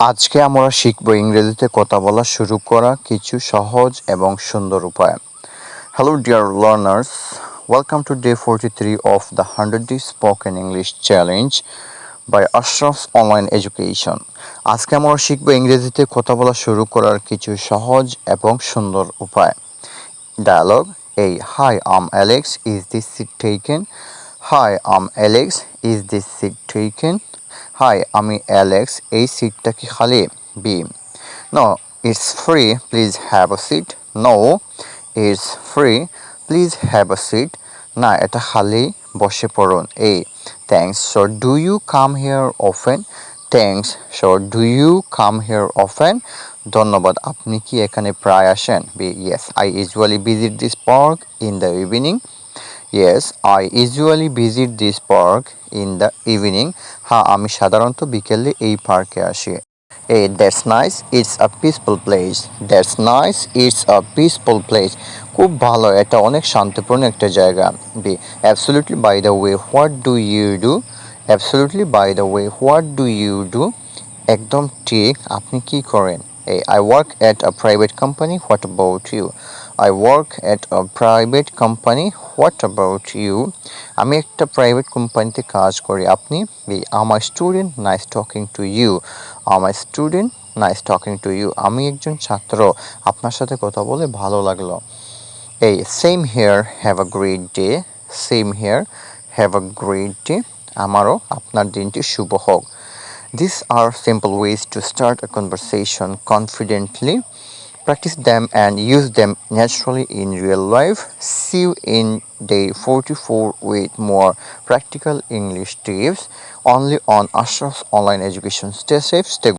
আজকে আমরা শিখব ইংরেজিতে কথা বলা শুরু করা কিছু সহজ এবং সুন্দর উপায়। Hello dear learners, welcome to day 43 of the 100 Day Spoken English Challenge by Ashraf Online Education. আজকে আমরা শিখব ইংরেজিতে কথা বলা শুরু করার কিছু সহজ এবং সুন্দর উপায়। Dialogue A. Hi, I'm Alex. Is this seat taken? Hi, I'm Alex. Is this seat taken? Hi আমি অ্যালেক্স, এই সিটটা কি খালি? B no it's free, please have a seat. No it's free, please have a seat. না এটা খালি, বসে পড়ুন। A thanks, so do you come here often? Thanks, so do you come here often? ধন্যবাদ, আপনি কি এখানে প্রায় আসেন? B yes, I usually visit this park in the evening. Yes, I usually visit this park in the evening. হ্যাঁ, আমি সাধারণত বিকেলে এই পার্কে আসি। A. That's nice. It's a peaceful place. That's nice. It's a peaceful place. খুব ভালো, এটা অনেক শান্তিপূর্ণ একটা জায়গা। B. Absolutely, by the way, what do you do? Absolutely, by the way, what do you do? একদম ঠিক, আপনি কি করেন? A. I work at a private company. What about you? I work at a private company. What about you? আমি একটা private কোম্পানিতে কাজ করি, আপনি? B. I'm a student. Nice talking to you. I'm a student. Nice talking to you. আমি একজন ছাত্র, আপনার সাথে কথা বলে ভালো লাগলো। A. Same here. Have a great day. Same here. Have a great day. আমারও, আপনার দিনটি শুভ হোক। These are simple ways to start a conversation confidently. Practice them and use them naturally in real life. See you in day 44 with more practical English tips only on Ashraf's Online Education. Stay safe, stay